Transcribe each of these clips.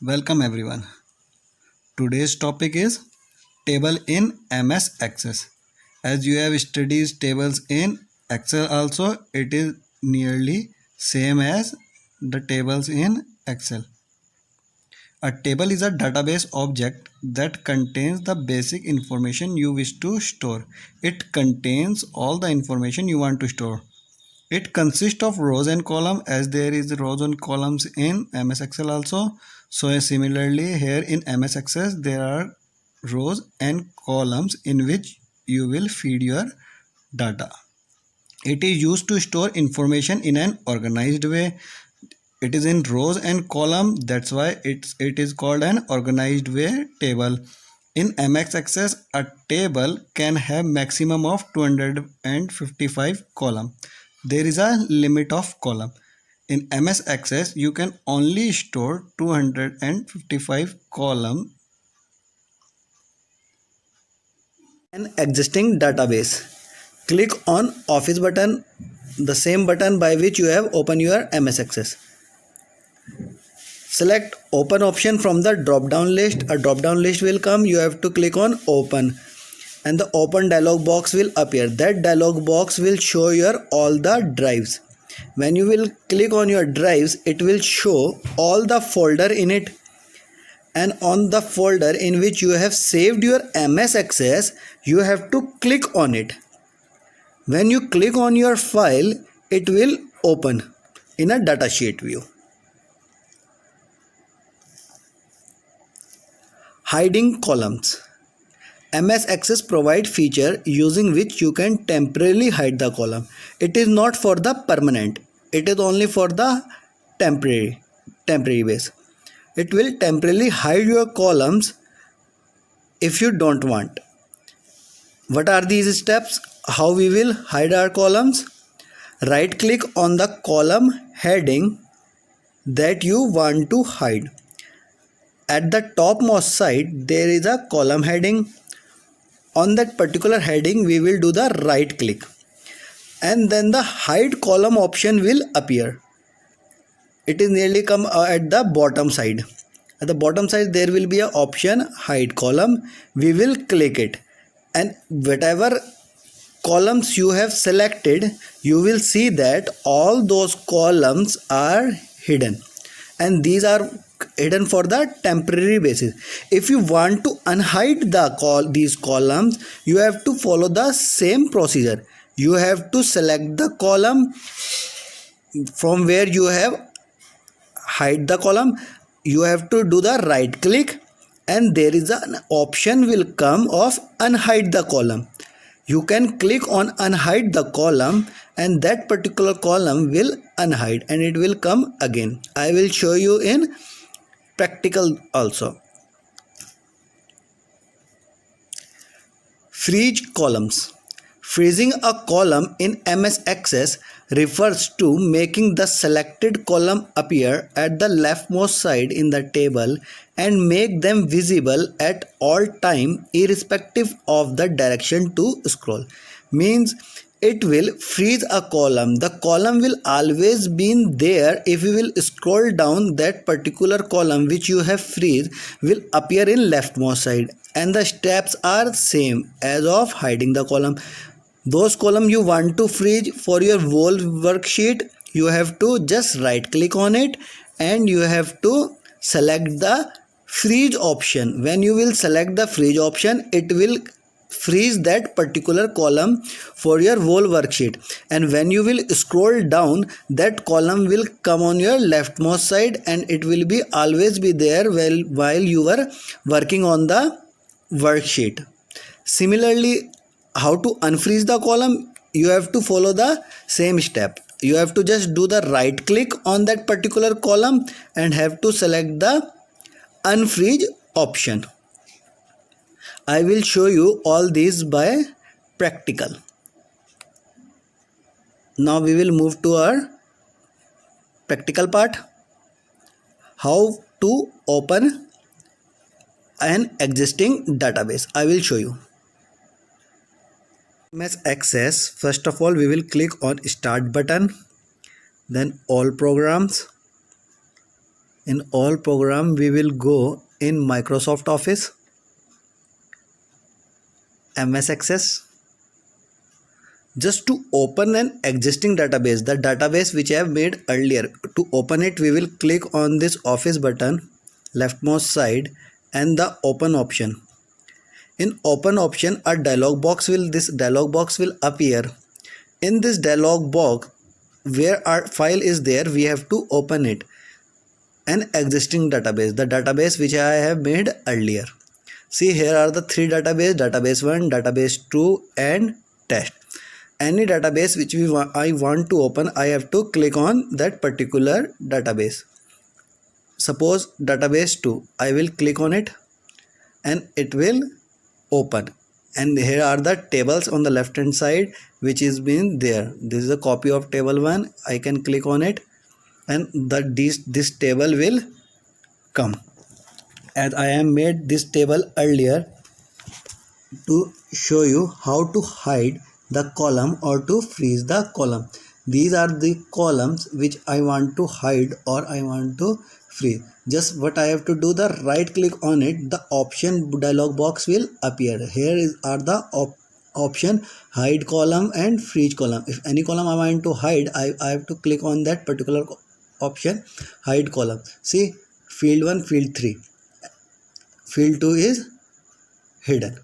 Welcome everyone. Today's topic is table in MS Access. As you have studied tables in Excel also, it is nearly same as the tables in Excel. A table is a database object that contains the basic information you wish to store. It contains all the information you want to store. It consists of rows and columns as there is rows and columns in MS Excel also. So similarly here in MS Access there are rows and columns in which you will feed your data. It is used to store information in an organized way. It is in rows and columns, that's why it is called an organized way table. In MS Access, a table can have maximum of 255 column. There is a limit of column. In MS Access, you can only store 255 column. An existing database. Click on Office button, the same button by which you have opened your MS Access. Select open option from the drop down list. A drop down list will come. You have to click on open and the open dialog box will appear. That dialog box will show your all the drives. When you will click on your drives, it will show all the folder in it, and on the folder in which you have saved your MS Access, you have to click on it. When you click on your file, it will open in a datasheet view. Hiding columns. MS Access provide feature using which you can temporarily hide the column. It is not for the permanent. It is only for the temporary base. It will temporarily hide your columns if you don't want. What are these steps? How we will hide our columns? Right click on the column heading that you want to hide. At the topmost side there is a column heading. On that particular heading we will do the right click and then the hide column option will appear. It is nearly come at the bottom side. At the bottom side there will be a option hide column. We will click it and whatever columns you have selected, you will see that all those columns are hidden, and these are hidden for the temporary basis. If you want to unhide these columns, you have to follow the same procedure. You have to select the column from where you have hide the column. You have to do the right click and there is an option will come of unhide the column. You can click on unhide the column and that particular column will unhide and it will come again. I will show you in practical also. Freeze columns. Freezing a column in MS Access refers to making the selected column appear at the leftmost side in the table and make them visible at all time irrespective of the direction to scroll. Means it will freeze a column. The column will always be there. If you will scroll down, that particular column which you have freeze will appear in leftmost side, and the steps are same as of hiding the column. Those column you want to freeze for your whole worksheet, you have to just right click on it and you have to select the freeze option. When you will select the freeze option, it will freeze that particular column for your whole worksheet, and when you will scroll down, that column will come on your leftmost side and it will be always be there while you are working on the worksheet. Similarly, how to unfreeze the column? You have to follow the same step. You have to just do the right click on that particular column and have to select the unfreeze option. I will show you all these by practical. Now we will move to our practical part. How to open an existing database. I will show you. MS Access, first of all we will click on start button, then all programs, In all program we will go in Microsoft Office, MS Access. Just to open an existing database, the database which I have made earlier, to open it we will click on this Office button leftmost side and the open option. In open option a dialog box will appear. In this dialog box, where our file is there, we have to open it, an existing database, the database which I have made earlier. See, here are the three database 1, database 2 and test. Any database which I want to open, I have to click on that particular database. Suppose database 2, I will click on it and it will open. And here are the tables on the left hand side which is been there. This is a copy of table 1. I can click on it and this table will come. As I have made this table earlier to show you how to hide the column or to freeze the column. These are the columns which I want to hide or I want to freeze. Just what I have to do, the right click on it, the option dialog box will appear. Here are the option hide column and freeze column. If any column I want to hide, I have to click on that particular option hide column. See, field 1, field 3, field 2 is hidden.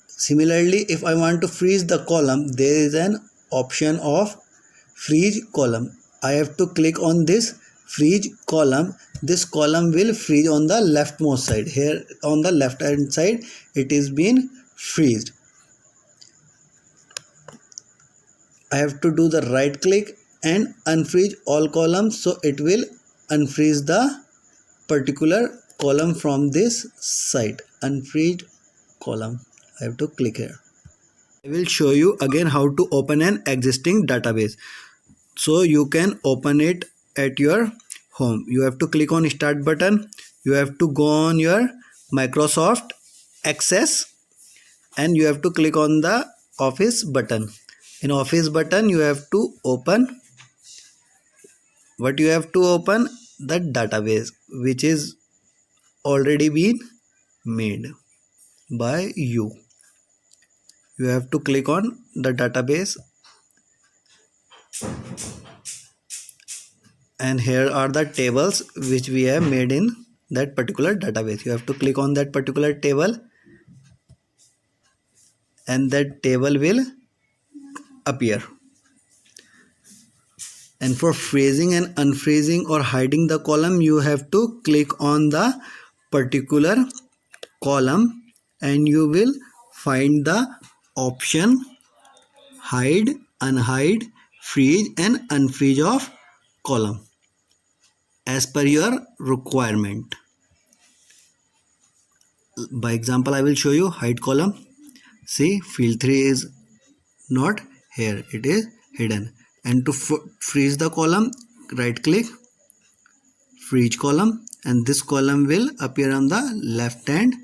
Similarly, if I want to freeze the column, there is an option of freeze column. I have to click on this freeze column. This column will freeze on the leftmost side. Here on the left hand side it is been freezed. I have to do the right click and unfreeze all columns, so it will unfreeze the particular column from this side. Unfreeze column, I have to click here. I will show you again how to open an existing database. So you can open it at your home. You have to click on start button. You have to go on your Microsoft Access and you have to click on the Office button. In Office button you have to open what you have to open, the database which is already been made by you. You have to click on the database and here are the tables which we have made in that particular database. You have to click on that particular table and that table will appear. And for freezing and unfreezing or hiding the column, you have to click on the particular column and you will find the option hide, unhide, freeze and unfreeze of column as per your requirement. By example, I will show you hide column. See, field 3 is not here, it is hidden. And to freeze the column, right click, freeze column, and this column will appear on the left hand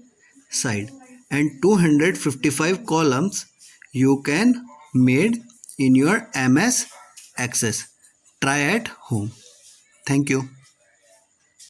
side. And 255 columns you can made in your MS Access. Try at home. Thank you.